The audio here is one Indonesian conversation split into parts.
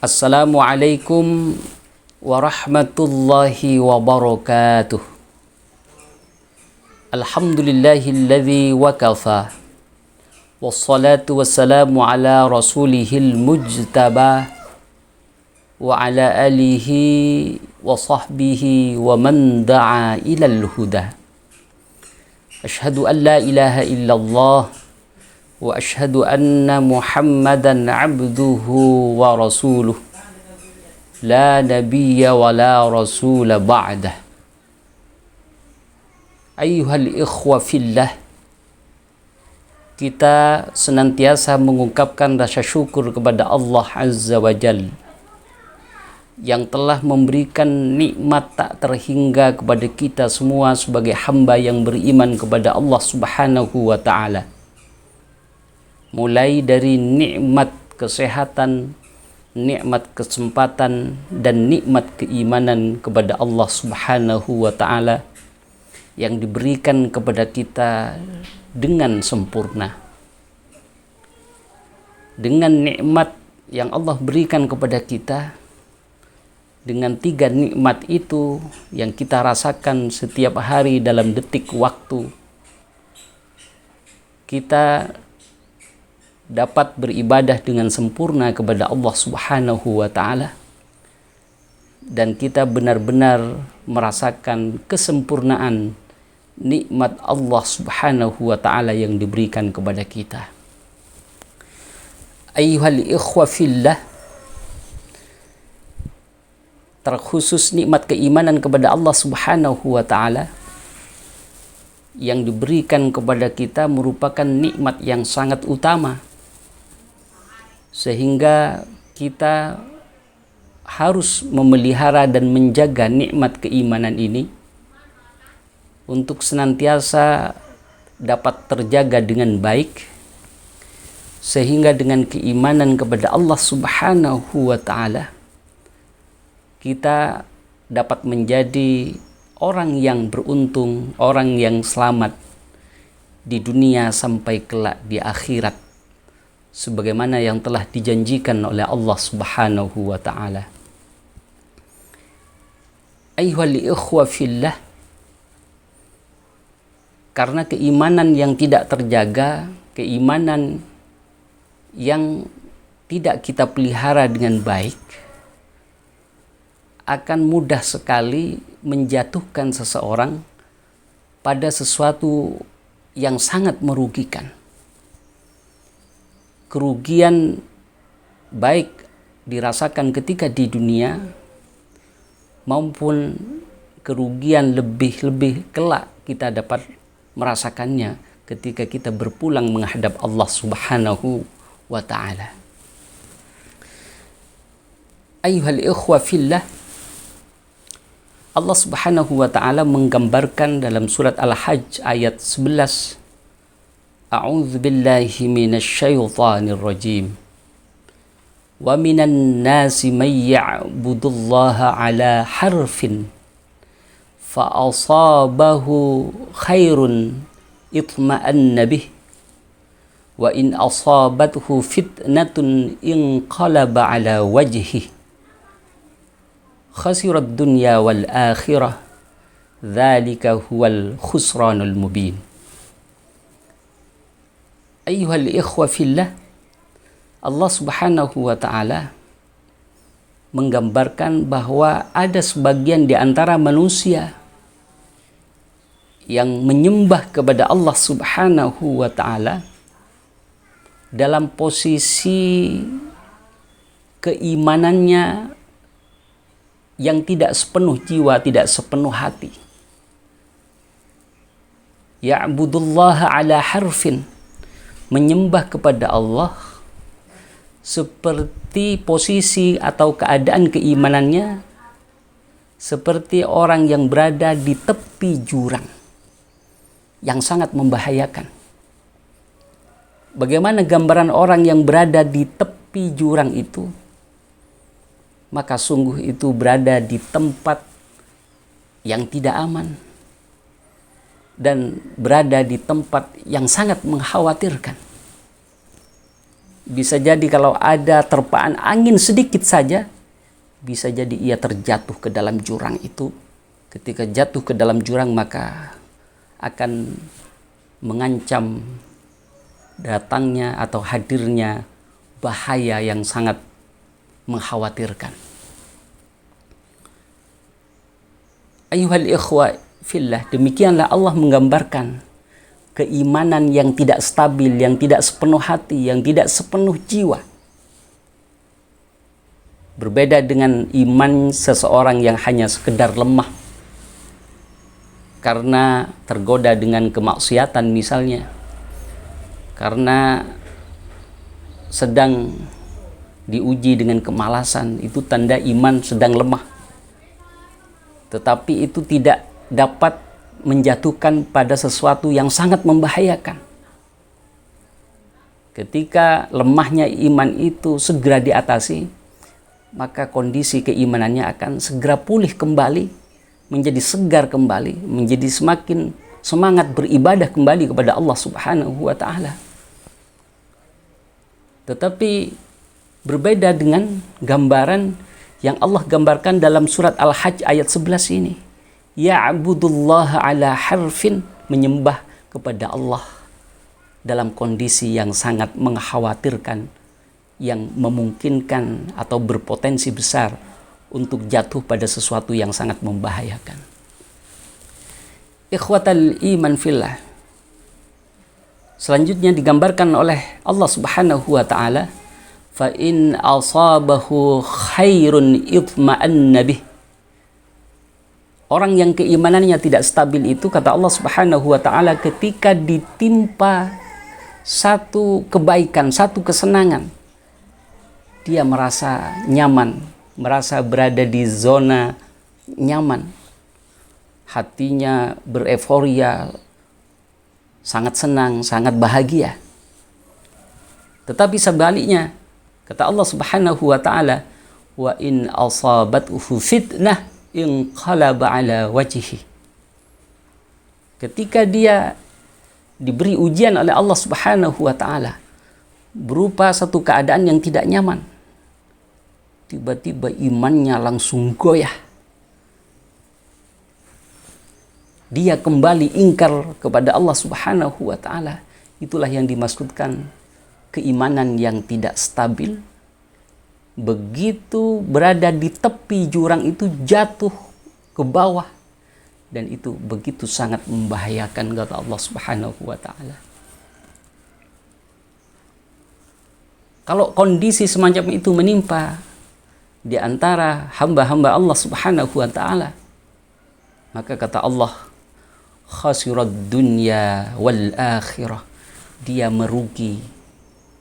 Assalamualaikum warahmatullahi wabarakatuh. Alhamdulillahilladzi wakafa. Wassalatu wassalamu ala rasulihil mujtaba wa ala alihi wa sahbihi wa man da'a ilal huda. Ashhadu an la ilaha illallah wa ashhadu anna Muhammadan abduhu wa rasuluh la nabiyya wa la rasula ba'dah. Ayyuhal ikhwa fillah, kita senantiasa mengungkapkan rasa syukur kepada Allah Azza wa Jalla yang telah memberikan nikmat tak terhingga kepada kita semua sebagai hamba yang beriman kepada Allah Subhanahu wa ta'ala. Mulai dari nikmat kesehatan, nikmat kesempatan, dan nikmat keimanan kepada Allah Subhanahu wa ta'ala yang diberikan kepada kita dengan sempurna. Dengan nikmat yang Allah berikan kepada kita, dengan 3 nikmat itu yang kita rasakan setiap hari dalam detik waktu, kita dapat beribadah dengan sempurna kepada Allah Subhanahu wa ta'ala, dan kita benar-benar merasakan kesempurnaan nikmat Allah Subhanahu wa ta'ala yang diberikan kepada kita. Ayyuhal ikhwa fillah, terkhusus nikmat keimanan kepada Allah Subhanahu wa ta'ala yang diberikan kepada kita merupakan nikmat yang sangat utama, sehingga kita harus memelihara dan menjaga nikmat keimanan ini untuk senantiasa dapat terjaga dengan baik, sehingga dengan keimanan kepada Allah Subhanahu wa ta'ala kita dapat menjadi orang yang beruntung, orang yang selamat di dunia sampai kelak di akhirat, sebagaimana yang telah dijanjikan oleh Allah Subhanahu wa ta'ala. Ayyuhal ikhwa fillah, karena keimanan yang tidak terjaga, keimanan yang tidak kita pelihara dengan baik, akan mudah sekali menjatuhkan seseorang pada sesuatu yang sangat merugikan. Kerugian baik dirasakan ketika di dunia maupun kerugian lebih-lebih kelak kita dapat merasakannya ketika kita berpulang menghadap Allah Subhanahu wa ta'ala. Ayyuhal ikhwa fillah, Allah Subhanahu wa ta'ala menggambarkan dalam surat Al-Hajj ayat 11, A'udzu billahi minasyaitonir rajim. Wa minan nasi may ya'budullaha ala harfin fa asabahu khairun itma'anna bih wa in asabathu fitnatun inqalaba ala wajhihi khasirat dunya wal akhirah dzalika huwal khusranul mubin. Ayyuhal ikhwa fillah, Allah Subhanahu wa ta'ala menggambarkan bahwa ada sebagian di antara manusia yang menyembah kepada Allah Subhanahu wa ta'ala dalam posisi keimanannya yang tidak sepenuh jiwa, tidak sepenuh hati. Ya'budullaha ala harfin, menyembah kepada Allah seperti posisi atau keadaan keimanannya seperti orang yang berada di tepi jurang yang sangat membahayakan. Bagaimana gambaran orang yang berada di tepi jurang itu? Maka sungguh itu berada di tempat yang tidak aman dan berada di tempat yang sangat mengkhawatirkan. Bisa jadi kalau ada terpaan angin sedikit saja, bisa jadi ia terjatuh ke dalam jurang itu. Ketika jatuh ke dalam jurang maka akan mengancam datangnya atau hadirnya bahaya yang sangat mengkhawatirkan. Ayuhal ikhwa fillah, demikianlah Allah menggambarkan keimanan yang tidak stabil, yang tidak sepenuh hati, yang tidak sepenuh jiwa. Berbeda dengan iman seseorang yang hanya sekedar lemah karena tergoda dengan kemaksiatan misalnya, karena sedang diuji dengan kemalasan, itu tanda iman sedang lemah. Tetapi itu tidak dapat menjatuhkan pada sesuatu yang sangat membahayakan. Ketika lemahnya iman itu segera diatasi, maka kondisi keimanannya akan segera pulih kembali, menjadi segar kembali, menjadi semakin semangat beribadah kembali kepada Allah Subhanahu wa Ta'ala. Tetapi berbeda dengan gambaran yang Allah gambarkan dalam surat Al-Hajj ayat 11 ini. Ya'budullaha ala harfin, menyembah kepada Allah dalam kondisi yang sangat mengkhawatirkan, yang memungkinkan atau berpotensi besar untuk jatuh pada sesuatu yang sangat membahayakan. Ikhwatal iman fillah, selanjutnya digambarkan oleh Allah Subhanahu wa Ta'ala, fa in asabahu khairun itma'anna bih. Orang yang keimanannya tidak stabil itu, kata Allah Subhanahu wa Ta'ala, ketika ditimpa satu kebaikan, satu kesenangan, dia merasa nyaman, merasa berada di zona nyaman. Hatinya bereforia, sangat senang, sangat bahagia. Tetapi sebaliknya, kata Allah Subhanahu wa Ta'ala, wa in asabathu fitnah inqalaba ala wajhihi. Ketika dia diberi ujian oleh Allah Subhanahu wa Ta'ala berupa satu keadaan yang tidak nyaman, tiba-tiba imannya langsung goyah. Dia kembali ingkar kepada Allah Subhanahu wa Ta'ala. Itulah yang dimaksudkan keimanan yang tidak stabil. Begitu berada di tepi jurang itu jatuh ke bawah, dan itu begitu sangat membahayakan, kata Allah Subhanahu wa Ta'ala. Kalau kondisi semacam itu menimpa di antara hamba-hamba Allah Subhanahu wa Ta'ala, maka kata Allah, khasirad dunya wal akhirah, dia merugi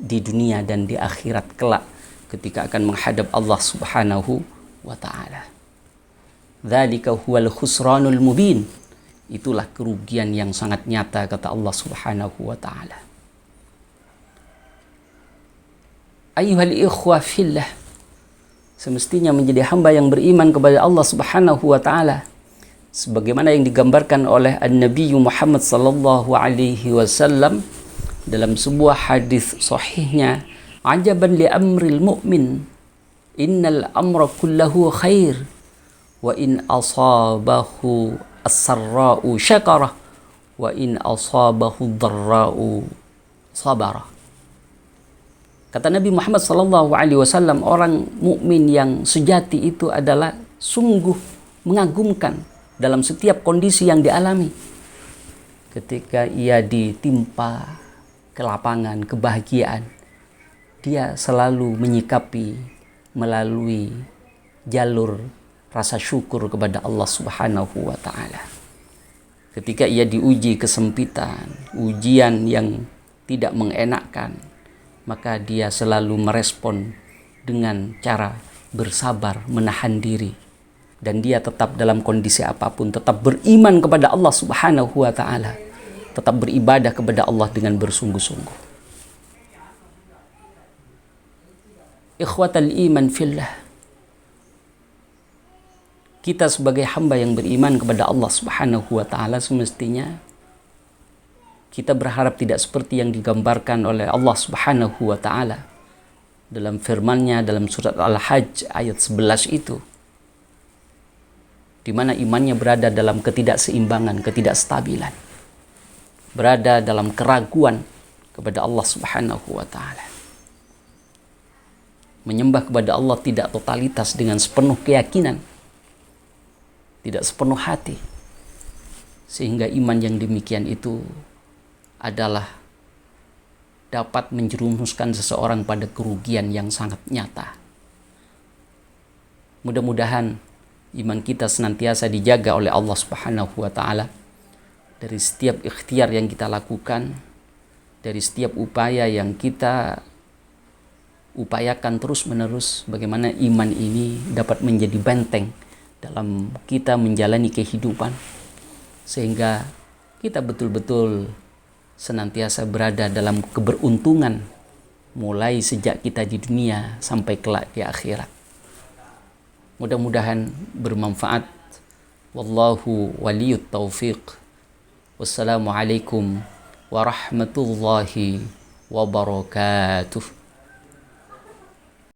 di dunia dan di akhirat kelak ketika akan menghadap Allah Subhanahu wa Ta'ala. Dzalika huwal khusranul mubin, itulah kerugian yang sangat nyata, kata Allah Subhanahu wa Ta'ala. Ayyuhal ikhwah fillah, semestinya menjadi hamba yang beriman kepada Allah Subhanahu wa Ta'ala sebagaimana yang digambarkan oleh An-Nabi Muhammad sallallahu alaihi wasallam dalam sebuah hadis sahihnya, ajaban li amril mu'min, innal amra kullahu khair, wa in asabahu as-sarra'u syakara, wa in asabahu dharra'u sabara. Kata Nabi Muhammad SAW, orang mukmin yang sejati itu adalah sungguh mengagumkan dalam setiap kondisi yang dialami. Ketika ia ditimpa kelapangan, kebahagiaan, dia selalu menyikapi melalui jalur rasa syukur kepada Allah Subhanahu wa Ta'ala. Ketika ia diuji kesempitan, ujian yang tidak mengenakkan, maka dia selalu merespon dengan cara bersabar, menahan diri, dan dia tetap dalam kondisi apapun tetap beriman kepada Allah Subhanahu wa Ta'ala, tetap beribadah kepada Allah dengan bersungguh-sungguh. Ikhwatal iman fillah, kita sebagai hamba yang beriman kepada Allah Subhanahu wa Ta'ala semestinya kita berharap tidak seperti yang digambarkan oleh Allah Subhanahu wa Ta'ala, dalam firman-Nya dalam surat Al-Hajj ayat 11 itu, di mana imannya berada dalam ketidakseimbangan, ketidakstabilan, berada dalam keraguan kepada Allah Subhanahu wa taala. Menyembah kepada Allah tidak totalitas dengan sepenuh keyakinan, tidak sepenuh hati. Sehingga iman yang demikian itu adalah dapat menjerumuskan seseorang pada kerugian yang sangat nyata. Mudah-mudahan iman kita senantiasa dijaga oleh Allah Subhanahu wa taala dari setiap ikhtiar yang kita lakukan, dari setiap upaya yang kita upayakan terus-menerus, bagaimana iman ini dapat menjadi benteng dalam kita menjalani kehidupan, sehingga kita betul-betul senantiasa berada dalam keberuntungan mulai sejak kita di dunia sampai kelak di akhirat. Mudah-mudahan bermanfaat. Wallahu waliyut taufiq. Wassalamualaikum warahmatullahi wabarakatuh.